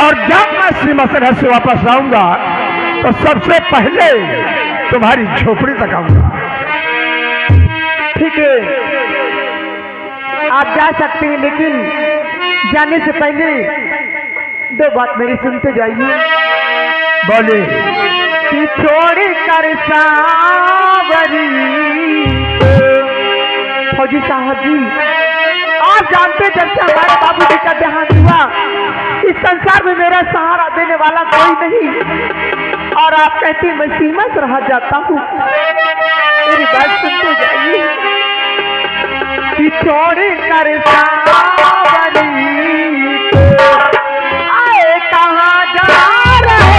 और जब मैं सीमा से घर से वापस आऊंगा तो सबसे पहले तुम्हारी झोपड़ी तक आऊंगा। ठीक है, आप जा सकते हैं, लेकिन जाने से पहले दो बात मेरी सुनते जाइए। बोले कि छोड़ कर सावरी फौजी साहब जी, आप जानते जब से हमारे बाबूजी का देहांत हुआ, इस संसार में मेरा सहारा देने वाला कोई नहीं, और आप कहते मैं सीमा से रह जाता हूँ। मेरी बात सुनते जाइए कि छोड़ कर सावरी आए कहाँ जा रहे,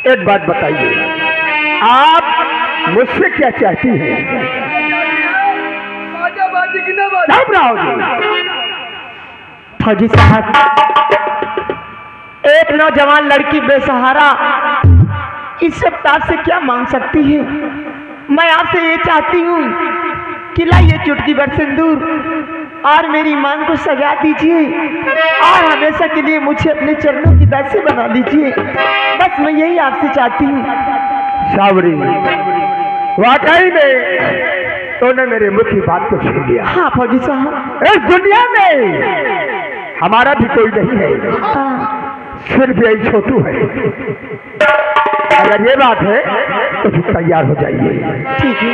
एक बात बताइए, आप मुझसे क्या चाहती हैं? फौजी साहब, एक नौजवान लड़की बेसहारा इस सप्ताह से क्या मांग सकती है? मैं आपसे ये चाहती हूँ कि लाइए चुटकी भर सिंदूर और मेरी मांग को सजा दीजिए और हमेशा के लिए मुझे अपने चरणों की दासी बना लीजिए। बस मैं यही आपसे चाहती हूँ। सावरी, वाकई में तूने मेरे मुख की बात को सुन लिया। हाँ फौजी साहब, इस दुनिया में हमारा भी कोई नहीं है, सिर्फ यही छोटू है। अगर ये बात है तो फिर तैयार हो जाइए। ठीक है।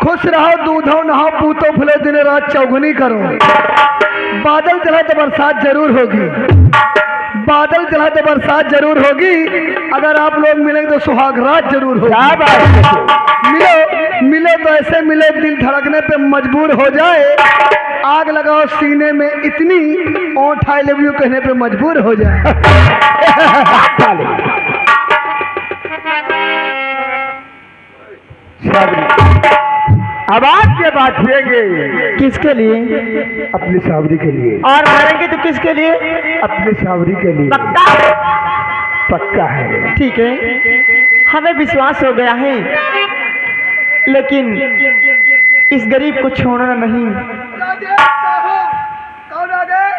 खुश रहो, दूधो नहाओ, पूतो फुले, दिन रात चौगुनी करो। बादल चला तो बरसात जरूर होगी, बादल चला तो बरसात जरूर होगी। अगर आप लोग मिलेंगे तो सुहाग रात जरूर होगी। मिलो मिलो तो ऐसे मिले दिल धड़कने पे मजबूर हो जाए, आग लगाओ सीने में इतनी ओंठ आई लव यू कहने पे मजबूर हो जाए। अब आज ये बात पिएंगे किसके लिए? अपनी सावरी के लिए। और मरेंगे तो किसके लिए? अपनी सावरी के लिए। पक्का? पक्का है। ठीक है, हमें विश्वास हो गया है, लेकिन इस गरीब को छोड़ना नहीं। कौन आ गए?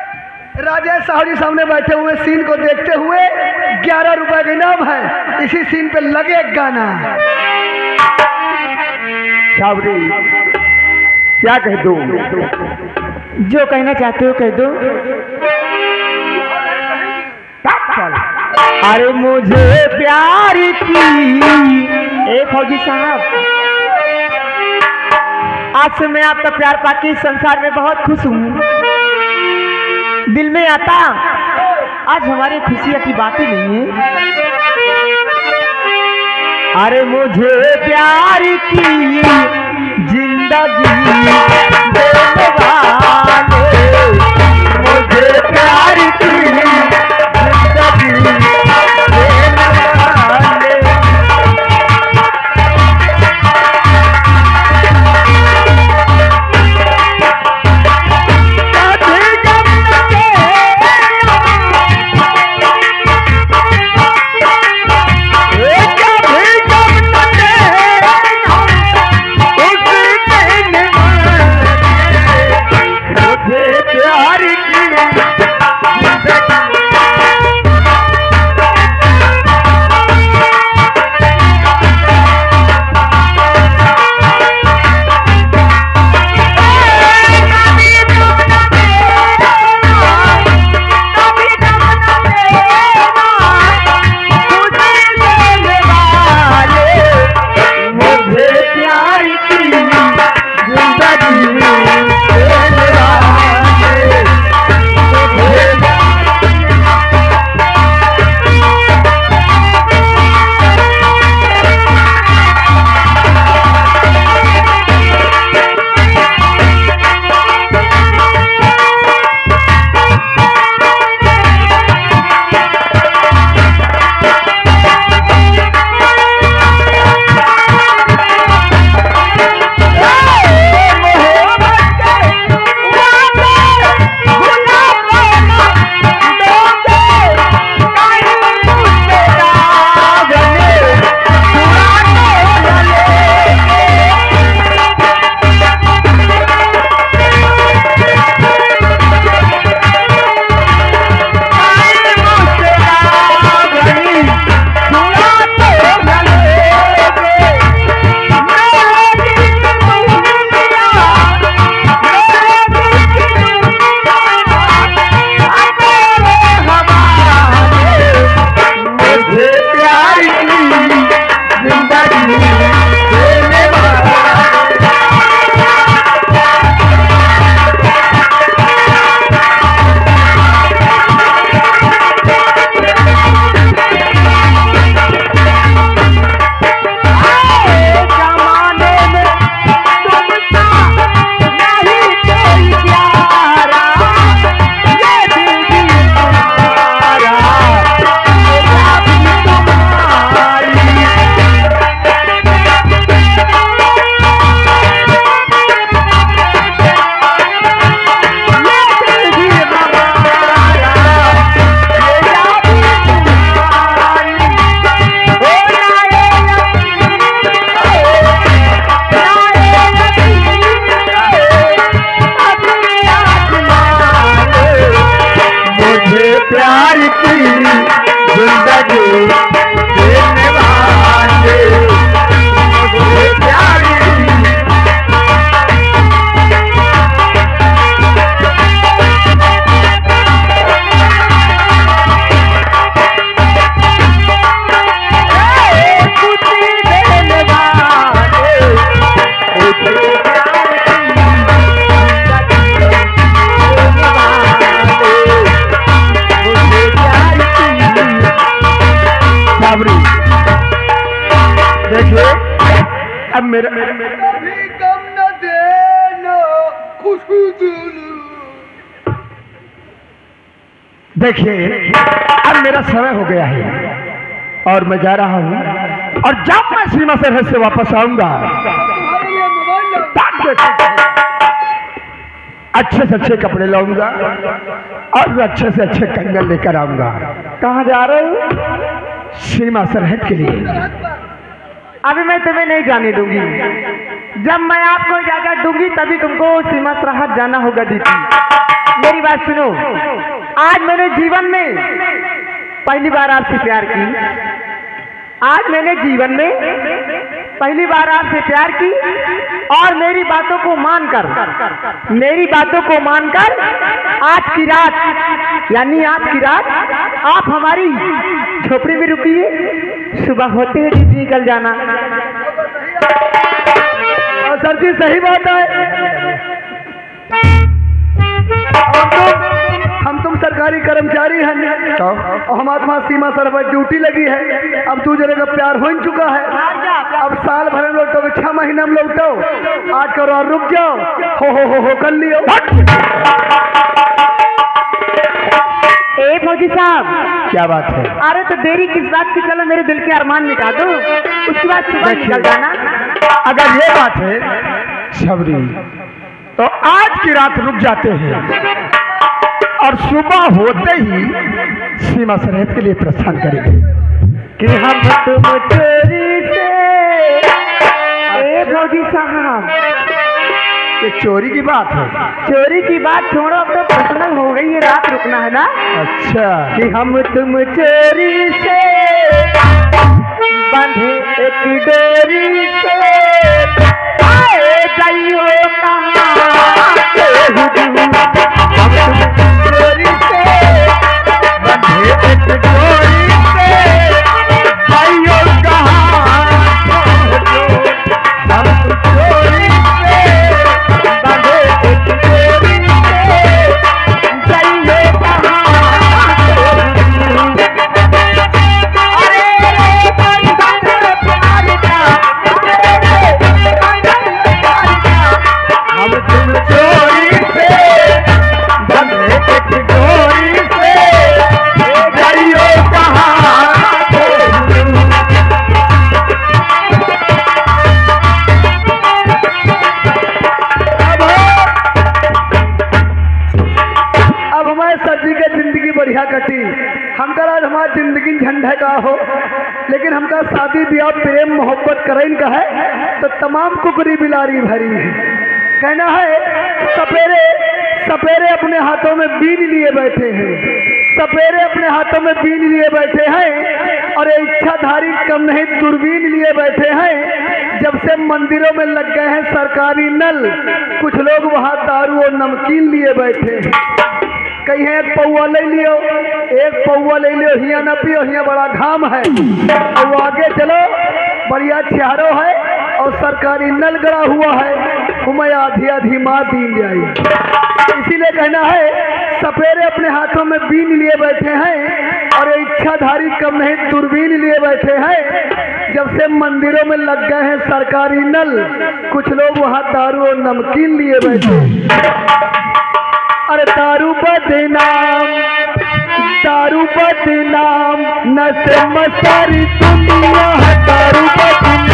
राजेश साहू सामने बैठे हुए सीन को देखते हुए 11 रुपए का इनाम है, इसी सीन पे लगे गाना। सावरी, क्या कह दूं? जो कहना चाहते हो कह दो। अरे मुझे प्यार की ए फौजी साहब, आज से मैं आपका प्यार पाके इस संसार में बहुत खुश हूँ। दिल में आता आज हमारी खुशियाँ की बात ही नहीं है। अरे मुझे प्यार की जिंदगी देने वाले, मुझे प्यार की जिंदगी देने वाले, अब मेरा कम न देना खुशबू देखिए अब मेरा समय हो गया है और मैं जा रहा हूँ और जब मैं सीमा सरहद से वापस आऊंगा अच्छे से अच्छे कपड़े लाऊंगा और अच्छे से अच्छे कंगन लेकर आऊंगा। कहाँ जा रहे हो? सीमा सरहद के लिए। अभी मैं तुम्हें नहीं जाने दूंगी। जब मैं आपको इजाजत दूंगी तभी तुमको सीमा सरहद जाना होगा। दीदी मेरी बात सुनो, आज मैंने जीवन में पहली बार आपसे प्यार की। आज मैंने जीवन में पहली बार आपसे प्यार की और मेरी बातों को मानकर आज की रात यानी आज की रात आप हमारी झोपड़ी में रुकिए। सुबह होते ही दीदी निकल जाना। सर जी सही बात है। हम तुम सरकारी कर्मचारी हैं तो और हमारे वहाँ सीमा सर पर ड्यूटी लगी है। अब तू जरे का प्यार हो चुका है, अब साल भर में लौटो, 6 महीना में लौटो, आज करो और रुक जाओ, हो कर लियो। ए फौजी साहब, क्या बात है? अरे तो देरी किस बात की, चलो मेरे दिल के अरमान मिटा दो, उसके बाद सुबह निकल जाना। अगर ये बात है सबरी, तो आज की रात रुक जाते हैं और सुबह होते ही सीमा सरहद के लिए प्रस्थान करेंगे कि हम तुम चोरी से। ए फौजी साहब, ये चोरी की बात है। चोरी की बात छोड़ो, अब तो पर्सनल हो गई है, रात रुकना है ना। अच्छा, कि हम तुम चोरी से बंधे एक डोरी से, आए जाइयो कहाँ हम तुम चोरी से बंधे एक डोरी से, जाइयो कहाँ हम तुम चोरी से बंधे एक डोरी से, जाइयो कहाँ। हम तुम चोरी से बंधे एक डोरी से, जाइयो कहाँ। अब हमारे सजी के जिंदगी बढ़िया कटी, हमका आज हमारी जिंदगी झंडे का हो, लेकिन हमका शादी ब्याह प्रेम मोहब्बत करें का है तो तमाम कुकरी बिलारी भरी है। कहना है सपेरे सपेरे अपने हाथों में बीन लिए बैठे हैं, सपेरे अपने हाथों में बीन लिए बैठे हैं, और ये इच्छाधारी कम नहीं दूरबीन लिए बैठे हैं। जब से मंदिरों में लग गए हैं सरकारी नल, कुछ लोग वहाँ दारू और नमकीन लिए बैठे हैं। कहीं है एक पौवा ले लियो, एक पौवा ले लियो, हिया न पियो, हिया बड़ा घाम है, और आगे चलो बढ़िया छारो है और सरकारी नल गड़ा हुआ है, उमें आधी आधी माँ दीन जाई। इसीलिए कहना है सपेरे अपने हाथों में बीन लिए बैठे हैं, और ये इच्छाधारी कम नहीं दूरबीन लिए बैठे हैं। जब से मंदिरों में लग गए हैं सरकारी नल, कुछ लोग वहाँ दारू और नमकीन लिए बैठे हैं। अरे दारू बदनाम, दारू बदनाम, नशे में सारी दुनिया है दारू बदनाम।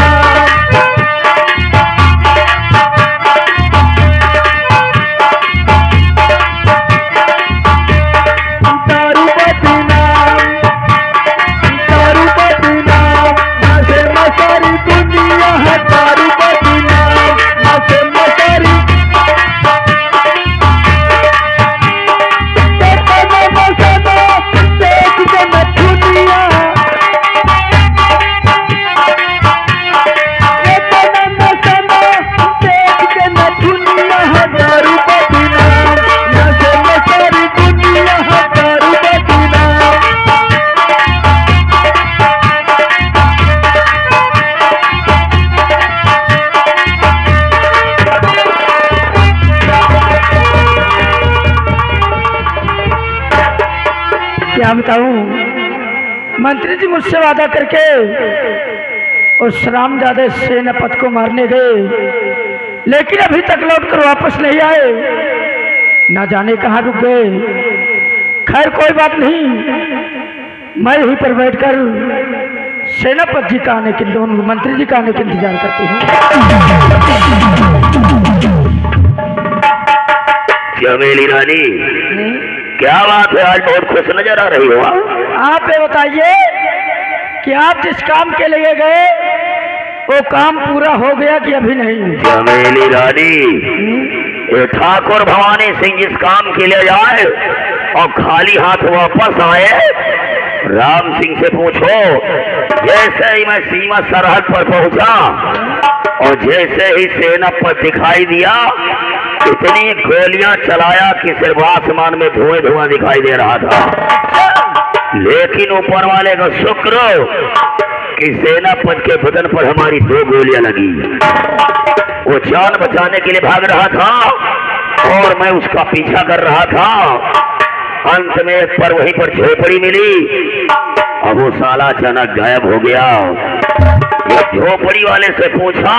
दारू बदनाम, दारू बदनाम, नशे में सारी दुनिया है दारू बदनाम, नशे में सारी क्या बताऊं, मंत्री जी मुझसे वादा करके उस रामजादे सेनापति को मारने गए, लेकिन अभी तक लौट कर वापस नहीं आए, ना जाने कहाँ रुक गए। खैर कोई बात नहीं, मैं यहीं पर बैठकर सेनापति जी का आने के, मंत्री जी का आने के इंतजार करती हूँ। चमेली रानी, क्या बात है, आज बहुत खुश नजर आ रही हो। आप ये बताइए कि आप जिस काम के लिए गए वो काम पूरा हो गया कि अभी नहीं? चमेली रानी, ये ठाकुर भवानी सिंह जिस काम के लिए आए और खाली हाथ वापस आए, राम सिंह से पूछो। जैसे ही मैं सीमा सरहद पर पहुंचा और जैसे ही सेनापति दिखाई दिया, इतनी गोलियां चलाया कि सिर्फ आसमान में धुआं धुआं दिखाई दे रहा था। लेकिन ऊपर वाले का शुक्र कि सेनापति के बदन पर हमारी 2 गोलियां लगी। वो जान बचाने के लिए भाग रहा था और मैं उसका पीछा कर रहा था। अंत में एक पर वहीं पर झोपड़ी मिली। अब वो साला अचानक गायब हो गया। ये झोपड़ी वाले से पूछा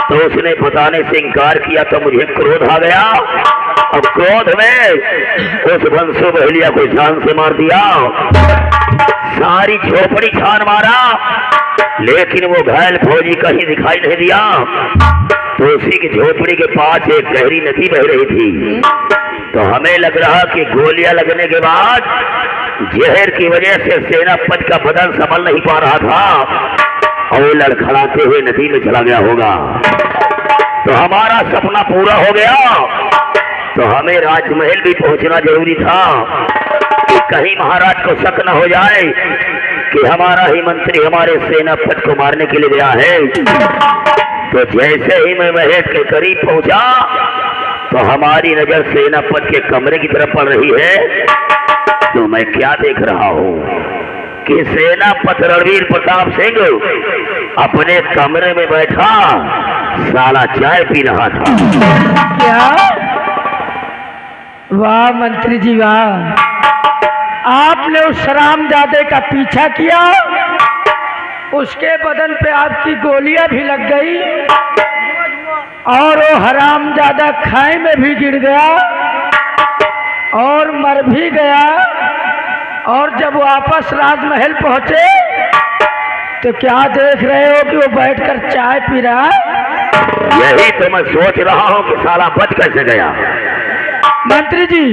तो उसने बताने से इनकार किया, तो मुझे क्रोध आ गया। अब क्रोध में उस बंसो बहेलिया को जान से मार दिया। सारी झोपड़ी छान मारा, लेकिन वो घायल फौजी कहीं दिखाई नहीं दिया। तो उसी की झोपड़ी के पास एक गहरी नदी बह रही थी। तो हमें लग रहा कि गोलियां लगने के बाद जहर की वजह से सेनापति का बदन संभल नहीं पा रहा था और वो लड़खड़ाते हुए नदी में चला गया होगा। तो हमारा सपना पूरा हो गया। तो हमें राजमहल भी पहुंचना जरूरी था कि कहीं महाराज को शक न हो जाए कि हमारा ही मंत्री हमारे सेनापति को मारने के लिए गया है। तो जैसे ही मैं महल के करीब पहुंचा तो हमारी नजर सेनापति के कमरे की तरफ पड़ रही है। तो मैं क्या देख रहा हूँ कि सेनापति रणवीर प्रताप सिंह अपने कमरे में बैठा साला चाय पी रहा था। क्या? वाह मंत्री जी वाह, आपने उस रामजादे का पीछा किया, उसके बदन पे आपकी गोलियां भी लग गई और वो हरामजादा खाई में भी गिर गया और मर भी गया। और जब वापस राजमहल पहुंचे तो क्या देख रहे हो कि वो बैठकर चाय पी रहा है? यही तो मैं सोच रहा हूँ कि साला बच कैसे गया। मंत्री जी,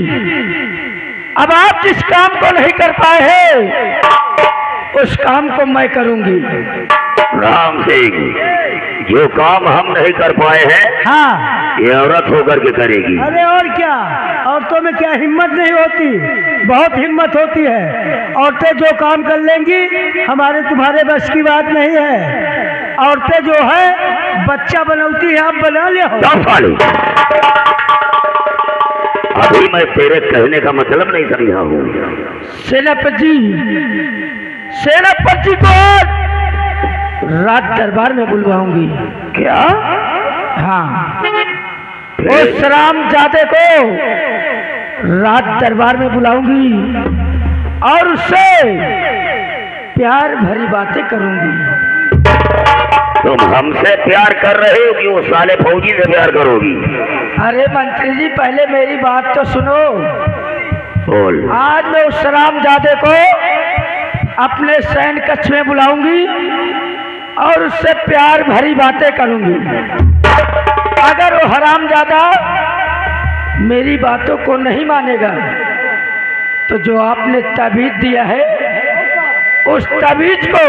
अब आप जिस काम को नहीं कर पाए हैं उस काम को मैं करूंगी। राम सिंह, जो काम हम नहीं कर पाए हैं हाँ, ये औरत होकर के करेगी। अरे और क्या, औरतों में क्या हिम्मत नहीं होती? बहुत हिम्मत होती है। औरतें जो काम कर लेंगी हमारे तुम्हारे बस की बात नहीं है। औरतें जो है बच्चा बनौती है, आप बना ले हो। अभी मैं तेरे कहने का मतलब नहीं समझा हूँ। सेनापति जी को रात दरबार में बुलवाऊंगी। क्या? हाँ, उस रामजादे को रात दरबार में बुलाऊंगी और उससे प्यार भरी बातें करूंगी। तुम हमसे प्यार कर रहे हो कि वो साले फौजी से प्यार करोगी? अरे मंत्री जी, पहले मेरी बात तो सुनो। बोल। आज मैं उस रामजादे को अपने सैन्य कक्ष में बुलाऊंगी और उससे प्यार भरी बातें करूंगी। अगर वो हरामजादा मेरी बातों को नहीं मानेगा तो जो आपने ताबीज दिया है उस ताबीज को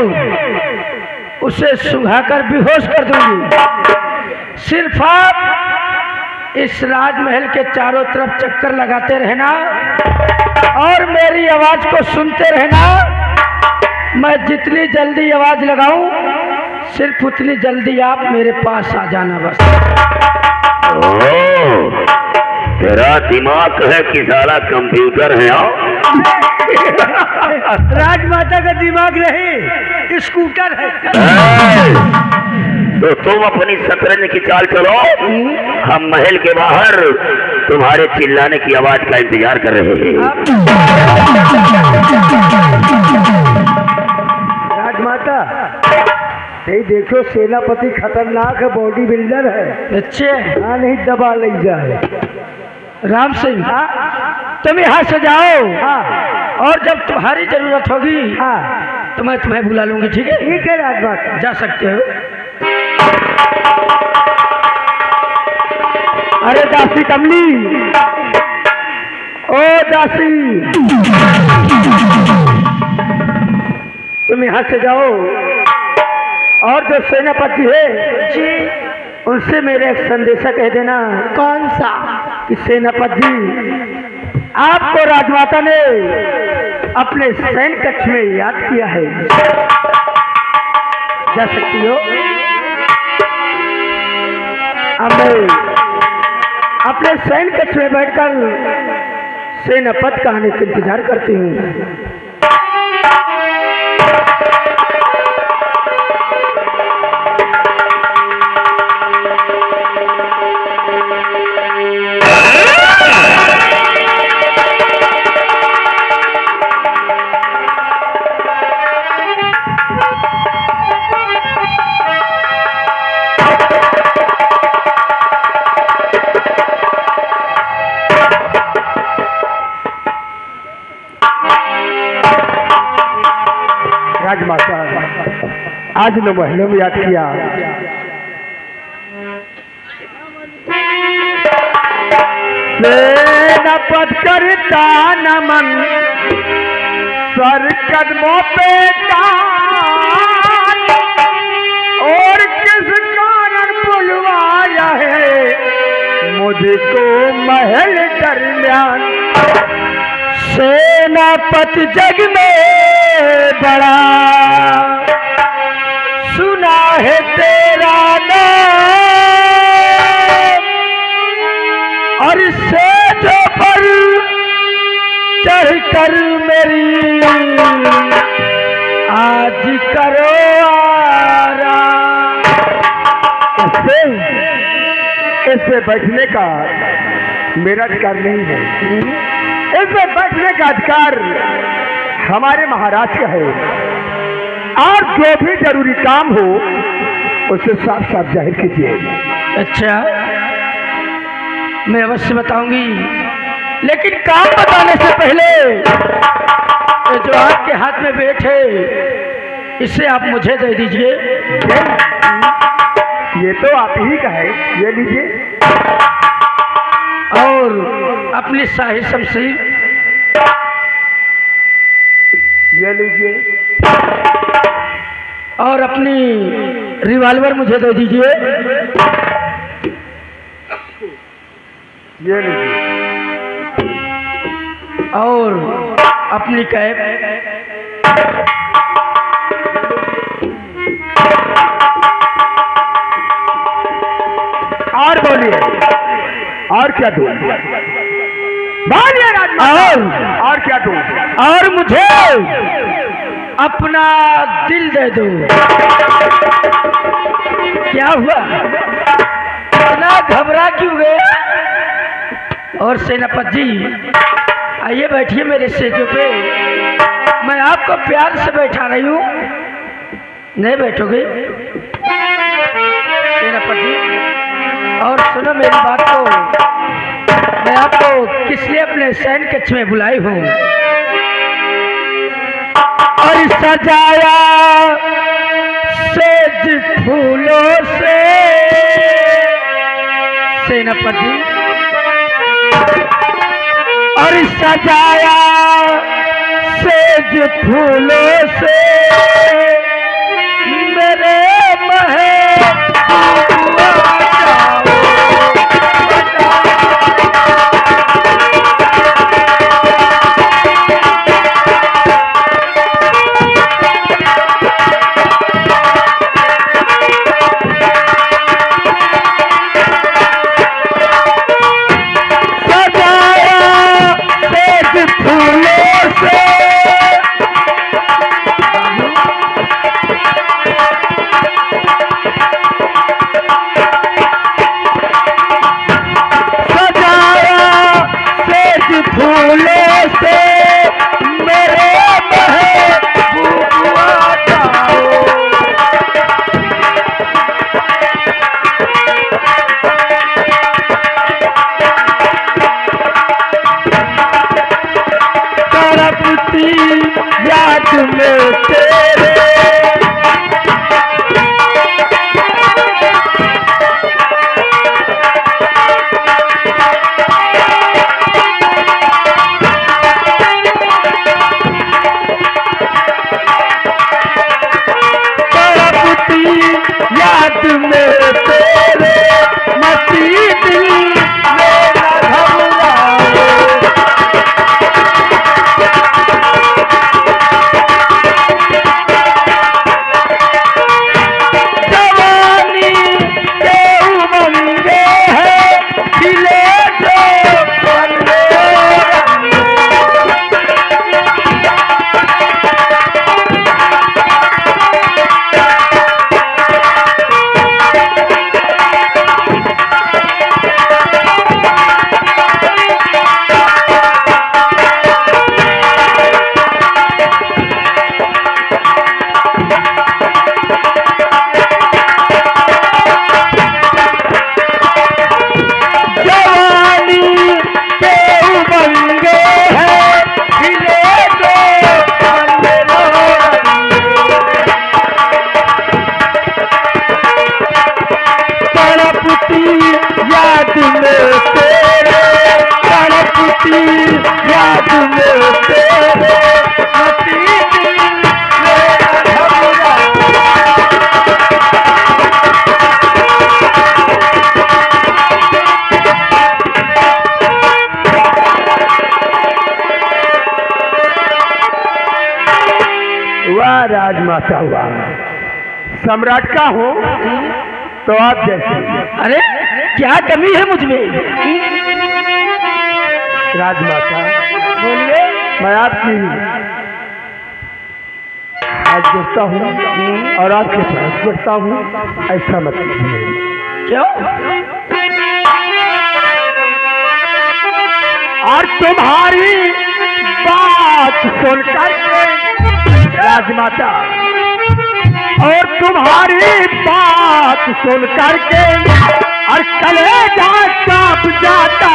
उसे सुंघाकर बेहोश कर दूंगी। सिर्फ आप इस राजमहल के चारों तरफ चक्कर लगाते रहना और मेरी आवाज को सुनते रहना। मैं जितनी जल्दी आवाज लगाऊं सिर्फ उतनी जल्दी आप मेरे पास आ जाना बस। ओह, तेरा दिमाग है कि साला कंप्यूटर है? राजमाता का दिमाग नहीं, स्कूटर है। तो तुम अपनी शतरंज की चाल चलो, हम महल के बाहर तुम्हारे चिल्लाने की आवाज का इंतजार कर रहे हैं। राजमाता, नहीं देखो सेनापति खतरनाक है, बॉडी बिल्डर है। अच्छे, हाँ, नहीं दबा ले जाए। राम सिंह, तुम यहाँ से जाओ। हाँ, और जब तुम्हारी जरूरत होगी हाँ, तो मैं तुम्हें बुला लूंगी। ठीक है? ठीक है राजमाता, जा सकते हो। अरे दासी कमली, ओ दासी, तुम यहाँ से जाओ और जो सेनापति है जी उनसे मेरे एक संदेशा कह देना। कौन सा? कि सेनापति जी, आपको राजमाता ने अपने सैन्य कक्ष में याद किया है। जा सकती हो। अब मैं अपने सैन्य कक्ष में बैठकर सेनापति का आने का इंतजार करती हूँ। आज न महलों में याद किया। सेनापत करता नमन सर कदमों पे टान, और किस कारण बुलवाया है मुझको महल दरमियान। सेनापति जग में बड़ा सुना है तेरा नाम, और सेठों पर चढ़कर मेरी आज करो आराम। इससे बैठने का मेरा अधिकार नहीं है, इससे बैठने का अधिकार हमारे महाराज का है, और जो भी जरूरी काम हो उसे साफ साफ जाहिर कीजिए। अच्छा, मैं अवश्य बताऊंगी, लेकिन काम बताने से पहले ये जो आपके हाथ में बैठे इसे आप मुझे दे दीजिए। ये तो आप ही का है, ये लीजिए। और अपनी शाही शमशीर ये लीजिए। और अपनी रिवॉल्वर मुझे दे दीजिए। ये लीजिए। और अपनी कैप। और बोलिए, और क्या दूं? बोलिए राजकुमार, और क्या दूं? और मुझे अपना दिल दे दो। क्या हुआ, इतना घबरा क्यों गया? और सेनापति जी आइए बैठिए मेरे सेजों पे, मैं आपको प्यार से बैठा रही हूँ, नहीं बैठोगे? सेनापति जी और सुनो मेरी बात को, मैं आपको किस लिए अपने सैन कक्ष में बुलाई हूँ, और सजाया सेज फूलों से। सेनापति और सजाया सेज फूलों से मेरे महल याद में तेरे याद में तेरे मसी दिल मेरा घबराए। याद में तेरे मती दिल मेरा घबरा। वाह राजमाता वाह, सम्राट का हो तो आप जैसे। अरे क्या कमी है मुझ में? राजमाता बोलिए। मैं आपकी आज गिरता हूँ और आपके पास गिरता हूँ, ऐसा मत कीजिए। क्यों? और तुम्हारी बात सुनकर के राजमाता, और तुम्हारी बात सुन करके और कलेजा कांप जाता।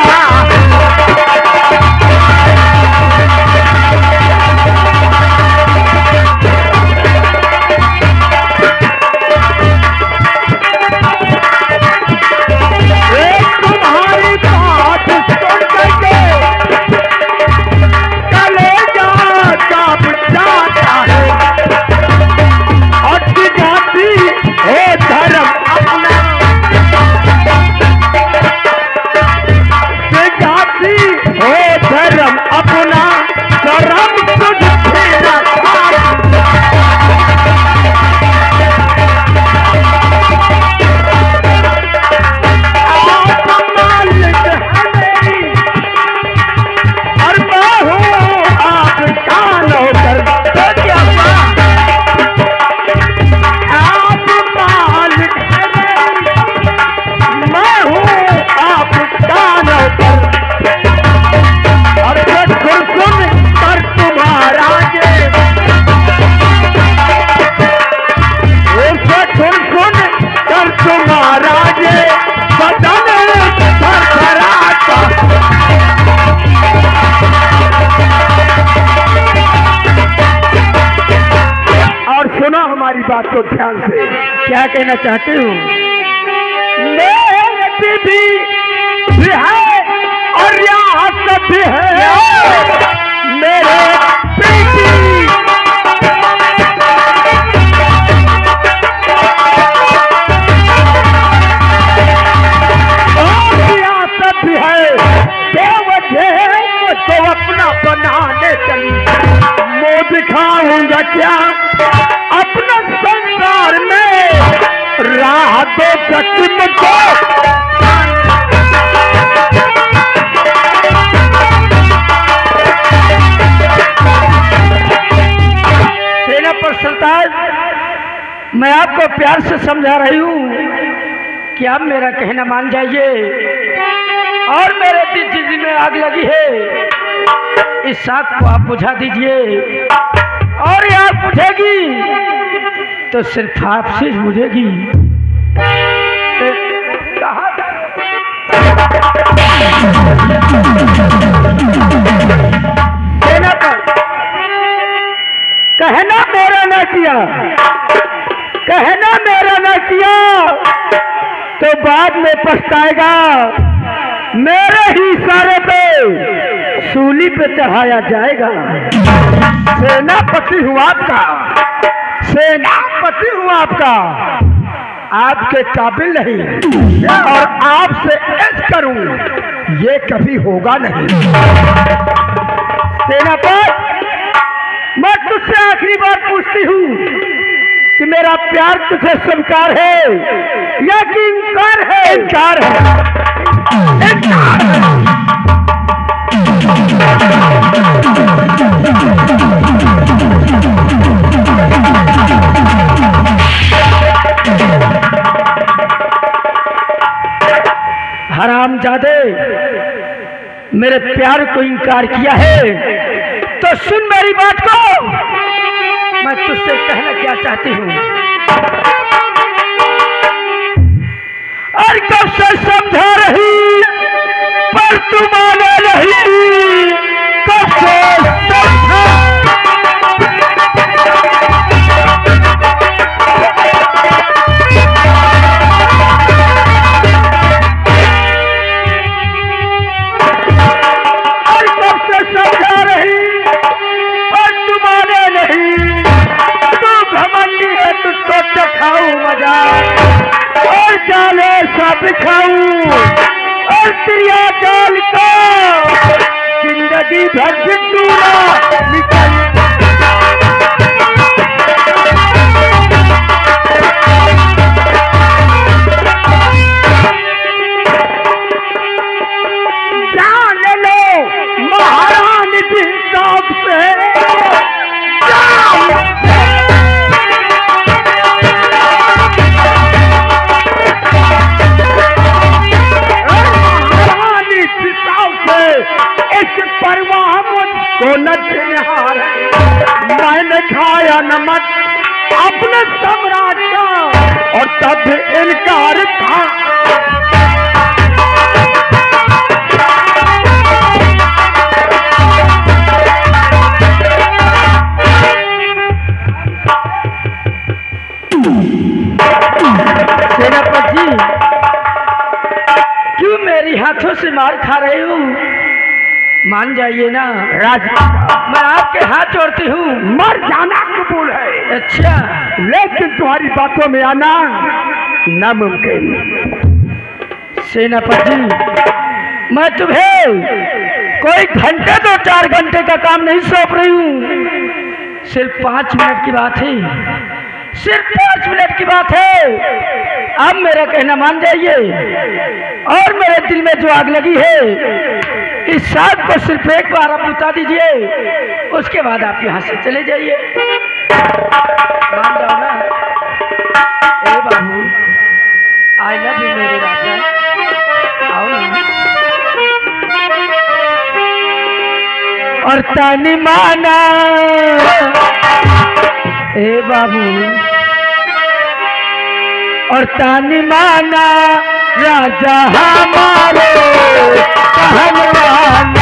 तुम्हारी बात सुन करके कलेजा कांप जाता है। धर्म अपना जाति हो, धर्म अपना धर्म तुझसे मालिक है मेरी और मैं हूँ आपका नौकर। हमारी बात को ध्यान से, क्या कहना चाहते हो? मेरे बीबी भी है और रियासत भी है। मेरे बीबी और रियासत भी है। बेवजह मुझको अपना बनाने चली, मुँह दिखाऊंगा क्या अपना संसार में, राह दो सकती मुझको। सेनापति सरताज, मैं आपको प्यार से समझा रही हूँ कि आप मेरा कहना मान जाइए और मेरे दिल में आग लगी है, इस आग को आप बुझा दीजिए। और ये आग बुझेगी तो सिर्फ आपसे बुझेगी। कहना मेरा न किया, कहना मेरा न किया तो बाद में पछताएगा। मेरे ही इशारे पे सूली पे चढ़ाया जाएगा। सेनापति हूँ आपका, सेनापति हूँ आपका, आपके काबिल नहीं और आपसे ऐश करूं ये कभी होगा नहीं। सेनापति, मैं तुझसे आखिरी बार पूछती हूँ कि मेरा प्यार तुझे स्वीकार है या कि इनकार है? इनकार है, इनकार है। हरामजादे, मेरे प्यार को इनकार किया है तो सुन मेरी बात को। मैं तुझसे कहना क्या चाहती हूँ, और कब से समझा रही पर तू माने नहीं, कब से समझा। और कब से समझा रही और तुम्हारे नहीं। तू घमंडी है, तुझको चखाऊं मजा और जाले सब खाऊं और त्रिया जाल को जिंदगी भर जिंदूरा निकल। मैंने खाया नमक अपने सम्राट का और तब इनकार था। सेनापति जी, क्यों मेरी हाथों से मार खा रहे हो? मान जाइए ना राजा, मैं आपके हाथ जोड़ती हूँ। मर जाना कबूल है। अच्छा, लेकिन तुम्हारी बातों में आना नामुमकिन। सेनापति, मैं तुम्हें कोई घंटे 2-4 घंटे का काम नहीं सौंप रही हूँ। सिर्फ 5 मिनट की बात है, सिर्फ 5 मिनट की बात है। अब मेरा कहना मान जाइए और मेरे दिल में जो आग लगी है इस आग को सिर्फ एक बार आप बुता दीजिए, उसके बाद आप यहाँ से चले जाइए। मान जाओ ना। ए बाबू, आई लव यू मेरे राजा, आओ ना। और तानी माना ए बाबू, और तानी माना राजा हमारे पहलवान।